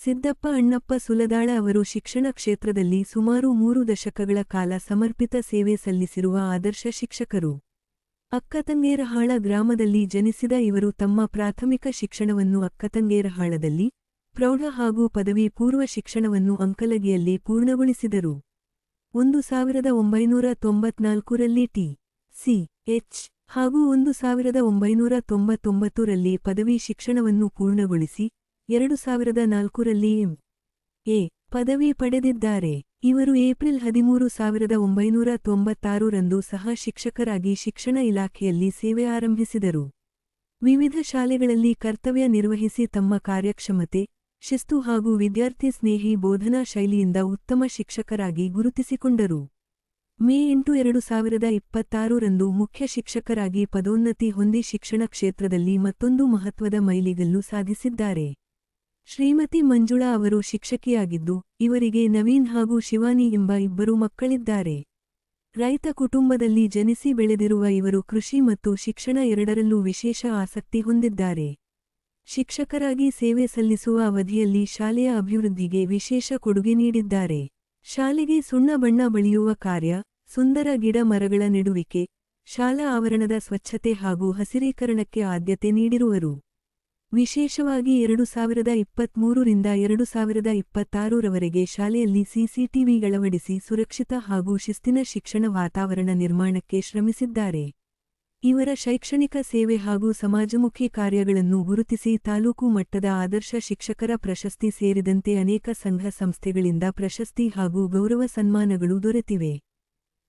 ಸಿದ್ದಪ್ಪ ಅಣ್ಣಪ್ಪ ಸುಲದಾಳ ಅವರು ಶಿಕ್ಷಣ ಕ್ಷೇತ್ರದಲ್ಲಿ ಸುಮಾರು 3 ದಶಕಗಳ ಕಾಲ ಸಮರ್ಪಿತ ಸೇವೆ ಸಲ್ಲಿಸಿರುವ ಆದರ್ಶ ಶಿಕ್ಷಕರು. ಅಕ್ಕತಂಗೇರಹಾಳ ಗ್ರಾಮದಲ್ಲಿ ಜನಿಸಿದ ಇವರು ತಮ್ಮ ಪ್ರಾಥಮಿಕ ಶಿಕ್ಷಣವನ್ನು ಅಕ್ಕತಂಗೇರಹಾಳದಲ್ಲಿ, ಪ್ರೌಢ ಹಾಗೂ ಪದವಿ ಪೂರ್ವ ಶಿಕ್ಷಣವನ್ನು ಅಂಕಲಗಿಯಲ್ಲಿ ಪೂರ್ಣಗೊಳಿಸಿದರು. 1994 ರಲ್ಲಿ ಟಿ.ಸಿ.ಎಚ್. ಹಾಗೂ 1999 ರಲ್ಲಿ ಪದವಿ ಶಿಕ್ಷಣವನ್ನು ಪೂರ್ಣಗೊಳಿಸಿ, 2004 ರಲ್ಲಿ ಎಂ.ಎ. ಪದವಿ ಪಡೆದಿದ್ದಾರೆ. ಇವರು ಏಪ್ರಿಲ್ 13, 1996 ರಂದು ಸಹ ಶಿಕ್ಷಕರಾಗಿ ಶಿಕ್ಷಣ ಇಲಾಖೆಯಲ್ಲಿ ಸೇವೆ ಆರಂಭಿಸಿದರು. ವಿವಿಧ ಶಾಲೆಗಳಲ್ಲಿ ಕರ್ತವ್ಯ ನಿರ್ವಹಿಸಿ ತಮ್ಮ ಕಾರ್ಯಕ್ಷಮತೆ, ಶಿಸ್ತು ಹಾಗೂ ವಿದ್ಯಾರ್ಥಿ ಸ್ನೇಹಿ ಬೋಧನಾ ಶೈಲಿಯಿಂದ ಉತ್ತಮ ಶಿಕ್ಷಕರಾಗಿ ಗುರುತಿಸಿಕೊಂಡರು. ಮೇ 8, 2026 ರಂದು ಮುಖ್ಯ ಶಿಕ್ಷಕರಾಗಿ ಪದೋನ್ನತಿ ಹೊಂದಿ ಶಿಕ್ಷಣ ಕ್ಷೇತ್ರದಲ್ಲಿ ಮತ್ತೊಂದು ಮಹತ್ವದ ಮೈಲಿಗಲ್ಲು ಸಾಧಿಸಿದ್ದಾರೆ. ಶ್ರೀಮತಿ ಮಂಜುಳಾ ಅವರು ಶಿಕ್ಷಕಿಯಾಗಿದ್ದು, ಇವರಿಗೆ ನವೀನ್ ಹಾಗೂ ಶಿವಾನಿ ಎಂಬ ಇಬ್ಬರು ಮಕ್ಕಳಿದ್ದಾರೆ. ರೈತ ಕುಟುಂಬದಲ್ಲಿ ಜನಿಸಿ ಬೆಳೆದಿರುವ ಇವರು ಕೃಷಿ ಮತ್ತು ಶಿಕ್ಷಣ ಎರಡರಲ್ಲೂ ವಿಶೇಷ ಆಸಕ್ತಿ ಹೊಂದಿದ್ದಾರೆ. ಶಿಕ್ಷಕರಾಗಿ ಸೇವೆ ಸಲ್ಲಿಸುವ ಅವಧಿಯಲ್ಲಿ ಶಾಲೆಯ ಅಭಿವೃದ್ಧಿಗೆ ವಿಶೇಷ ಕೊಡುಗೆ ನೀಡಿದ್ದಾರೆ. ಶಾಲೆಗೆ ಸುಣ್ಣ ಬಣ್ಣ ಬಳಿಯುವ ಕಾರ್ಯ, ಸುಂದರ ಗಿಡ ಮರಗಳ ನೆಡುವಿಕೆ, ಶಾಲಾ ಆವರಣದ ಸ್ವಚ್ಛತೆ ಹಾಗೂ ಹಸಿರೀಕರಣಕ್ಕೆ ಆದ್ಯತೆ ನೀಡಿರುವರು. ವಿಶೇಷವಾಗಿ 2023 ರಿಂದ 2026 ರವರೆಗೆ ಶಾಲೆಯಲ್ಲಿ ಸಿಸಿಟಿವಿ ಅಳವಡಿಸಿ ಸುರಕ್ಷಿತ ಹಾಗೂ ಶಿಸ್ತಿನ ಶಿಕ್ಷಣ ವಾತಾವರಣ ನಿರ್ಮಾಣಕ್ಕೆ ಶ್ರಮಿಸಿದ್ದಾರೆ. ಇವರ ಶೈಕ್ಷಣಿಕ ಸೇವೆ ಹಾಗೂ ಸಮಾಜಮುಖಿ ಕಾರ್ಯಗಳನ್ನು ಗುರುತಿಸಿ ತಾಲೂಕು ಮಟ್ಟದ ಆದರ್ಶ ಶಿಕ್ಷಕರ ಪ್ರಶಸ್ತಿ ಸೇರಿದಂತೆ ಅನೇಕ ಸಂಘ ಸಂಸ್ಥೆಗಳಿಂದ ಪ್ರಶಸ್ತಿ ಹಾಗೂ ಗೌರವ ಸನ್ಮಾನಗಳು ದೊರೆತಿವೆ.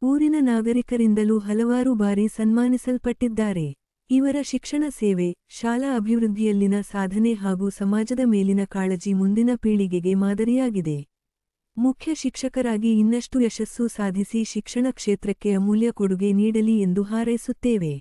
ಊರಿನ ನಾಗರಿಕರಿಂದಲೂ ಹಲವಾರು ಬಾರಿ ಸನ್ಮಾನಿಸಲ್ಪಟ್ಟಿದ್ದಾರೆ. ಇವರ ಶಿಕ್ಷಣ ಸೇವೆ, ಶಾಲಾ ಅಭಿವೃದ್ಧಿಯಲ್ಲಿನ ಸಾಧನೆ ಹಾಗೂ ಸಮಾಜದ ಮೇಲಿನ ಕಾಳಜಿ ಮುಂದಿನ ಪೀಳಿಗೆಗೆ ಮಾದರಿಯಾಗಿದೆ. ಮುಖ್ಯ ಶಿಕ್ಷಕರಾಗಿ ಇನ್ನಷ್ಟು ಯಶಸ್ಸು ಸಾಧಿಸಿ ಶಿಕ್ಷಣ ಕ್ಷೇತ್ರಕ್ಕೆ ಅಮೂಲ್ಯ ಕೊಡುಗೆ ನೀಡಲಿ ಎಂದು ಹಾರೈಸುತ್ತೇವೆ.